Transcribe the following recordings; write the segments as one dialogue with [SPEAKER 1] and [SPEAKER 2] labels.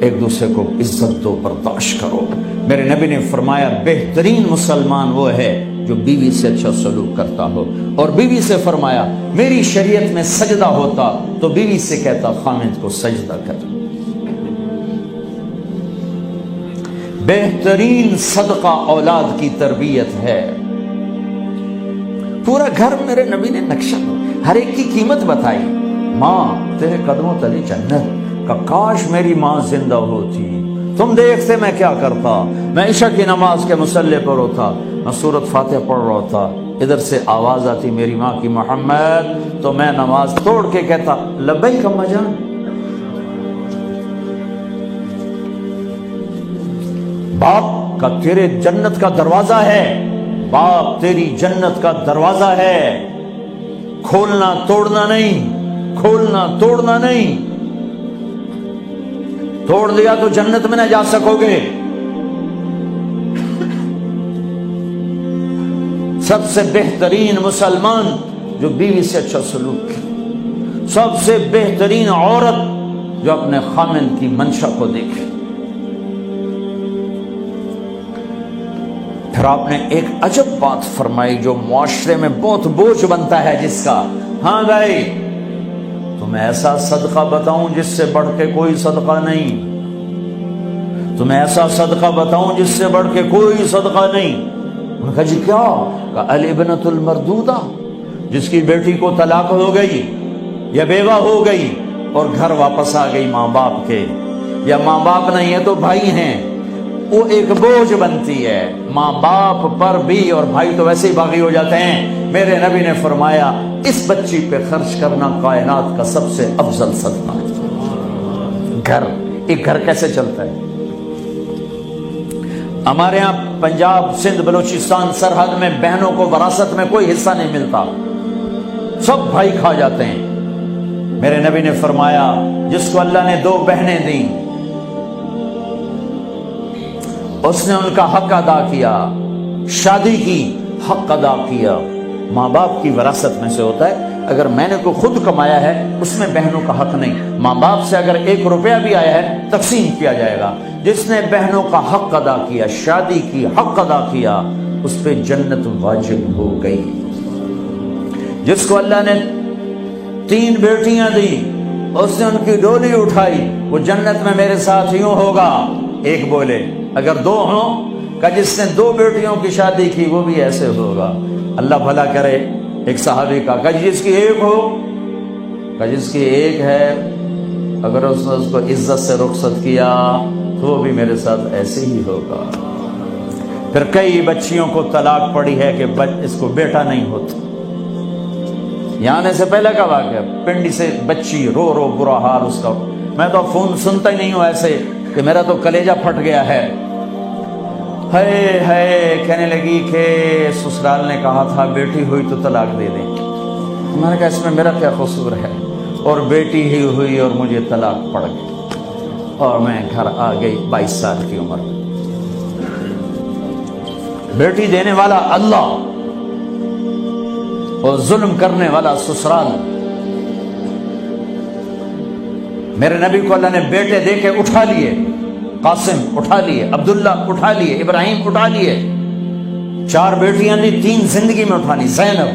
[SPEAKER 1] ایک دوسرے کو عزت دو، برداشت کرو۔ میرے نبی نے فرمایا بہترین مسلمان وہ ہے جو بیوی سے اچھا سلوک کرتا ہو، اور بیوی سے فرمایا میری شریعت میں سجدہ ہوتا تو بیوی سے کہتا خامد کو سجدہ کر۔ بہترین صدقہ اولاد کی تربیت ہے۔ پورا گھر میرے نبی نے نقشہ، ہر ایک کی قیمت بتائی۔ ماں تیرے قدموں تلے جنت، کہ کاش میری ماں زندہ ہوتی، تم دیکھتے میں کیا کرتا، میں عشاء کی نماز کے مصلی پر ہوتا، میں سورۃ فاتحہ پڑھ رہا ہوتا، ادھر سے آواز آتی میری ماں کی محمد، تو میں نماز توڑ کے کہتا لبیک اماں جان۔ باپ کا تیرے جنت کا دروازہ ہے، باپ تیری جنت کا دروازہ ہے، کھولنا توڑنا نہیں، کھولنا توڑنا نہیں، توڑ دیا تو جنت میں نہ جا سکو گے۔ سب سے بہترین مسلمان جو بیوی سے اچھا سلوک کرے، سب سے بہترین عورت جو اپنے خامند کی منشا کو دیکھے۔ پھر آپ نے ایک عجب بات فرمائی جو معاشرے میں بہت بوجھ بنتا ہے جس کا، ہاں بھائی تمہیں ایسا صدقہ بتاؤں جس سے بڑھ کے کوئی صدقہ نہیں، تمہیں ایسا صدقہ بتاؤں جس سے بڑھ کے کوئی صدقہ نہیں۔ انہوں نے کہا جی کیا؟ کہا الابنۃ المردودہ، جس کی بیٹی کو طلاق ہو گئی یا بیوہ ہو گئی اور گھر واپس آ گئی ماں باپ کے، یا ماں باپ نہیں ہے تو بھائی ہیں، وہ ایک بوجھ بنتی ہے ماں باپ پر بھی، اور بھائی تو ویسے ہی باغی ہو جاتے ہیں۔ میرے نبی نے فرمایا اس بچی پہ خرچ کرنا کائنات کا سب سے افضل صدقہ ہے۔ گھر، ایک گھر کیسے چلتا ہے؟ ہمارے یہاں پنجاب سندھ بلوچستان سرحد میں بہنوں کو وراثت میں کوئی حصہ نہیں ملتا، سب بھائی کھا جاتے ہیں۔ میرے نبی نے فرمایا جس کو اللہ نے 2 بہنیں دیں اس نے ان کا حق ادا کیا، شادی کی حق ادا کیا۔ ماں باپ کی وراثت میں سے ہوتا ہے، اگر میں نے کوئی خود کمایا ہے اس میں بہنوں کا حق نہیں، ماں باپ سے اگر 1 روپیہ بھی آیا ہے تقسیم کیا جائے گا۔ جس نے بہنوں کا حق ادا کیا، شادی کی حق ادا کیا، اس پہ جنت واجب ہو گئی۔ جس کو اللہ نے 3 بیٹیاں دی، اس نے ان کی ڈولی اٹھائی، وہ جنت میں میرے ساتھ یوں ہوگا۔ ایک بولے اگر 2 ہوں، کہ جس نے 2 بیٹیوں کی شادی کی وہ بھی ایسے ہوگا۔ اللہ بھلا کرے۔ ایک صحابی کا کہ جس کی 1 ہو، کہ جس کی 1 ہے، اگر اس نے اس کو عزت سے رخصت کیا تو وہ بھی میرے ساتھ ایسے ہی ہوگا۔ پھر کئی بچیوں کو طلاق پڑی ہے کہ اس کو بیٹا نہیں ہوتا۔ یہاں آنے سے پہلے کا واقعہ، پنڈی سے بچی رو رو برا حال اس کا، میں تو فون سنتا ہی نہیں ہوں ایسے کہ میرا تو کلیجہ پھٹ گیا ہے۔ ہے کہنے لگی کہ سسرال نے کہا تھا بیٹی ہوئی تو طلاق دے دیں۔ میں نے کہا اس میں میرا کیا قصور ہے، اور بیٹی ہی ہوئی اور مجھے طلاق پڑ گئی، اور میں گھر آ گئی 22 سال کی عمر میں۔ بیٹی دینے والا اللہ اور ظلم کرنے والا سسرال۔ میرے نبی کو اللہ نے بیٹے دے کے اٹھا لیے، قاسم اٹھا لیے، عبداللہ اٹھا لیے، ابراہیم اٹھا لیے، 4 بیٹیاں دی، 3 زندگی میں اٹھانی، زینب،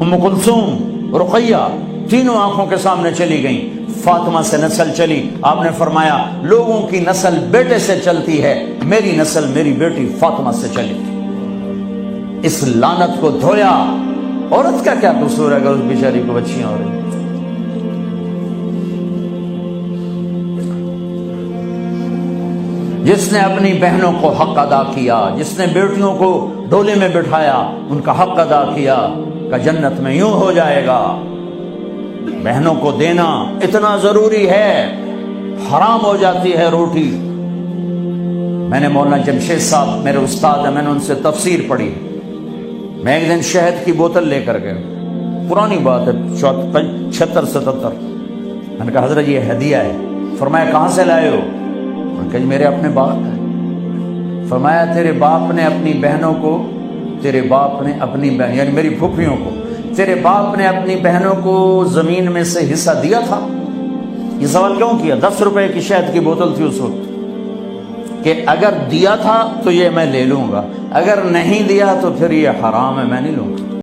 [SPEAKER 1] ام کلثوم، رقیہ، تینوں آنکھوں کے سامنے چلی گئیں۔ فاطمہ سے نسل چلی، آپ نے فرمایا لوگوں کی نسل بیٹے سے چلتی ہے، میری نسل میری بیٹی فاطمہ سے چلی۔ اس لعنت کو دھویا۔ عورت کا کیا قصور ہے اگر اس بیچاری کو بچیاں ہو رہی؟ جس نے اپنی بہنوں کو حق ادا کیا، جس نے بیٹیوں کو ڈولے میں بٹھایا، ان کا حق ادا کیا، کہ جنت میں یوں ہو جائے گا۔ بہنوں کو دینا اتنا ضروری ہے، حرام ہو جاتی ہے روٹی۔ میں نے مولانا جمشید صاحب میرے استاد ہیں، میں نے ان سے تفسیر پڑھی۔ میں ایک دن شہد کی بوتل لے کر گیا، پرانی بات ہے 76-77۔ میں نے کہا حضرت یہ ہدیہ ہے۔ فرمایا کہاں سے لائے ہو؟ کہ میرے اپنے باپ ہے۔ فرمایا تیرے باپ نے اپنی بہنوں کو، تیرے باپ نے اپنی بہن یعنی میری پھوپھیوں کو، تیرے باپ نے اپنی بہنوں کو زمین میں سے حصہ دیا تھا؟ یہ سوال کیوں کیا؟ 10 روپے کی شہد کی بوتل تھی اس وقت، کہ اگر دیا تھا تو یہ میں لے لوں گا، اگر نہیں دیا تو پھر یہ حرام ہے، میں نہیں لوں گا۔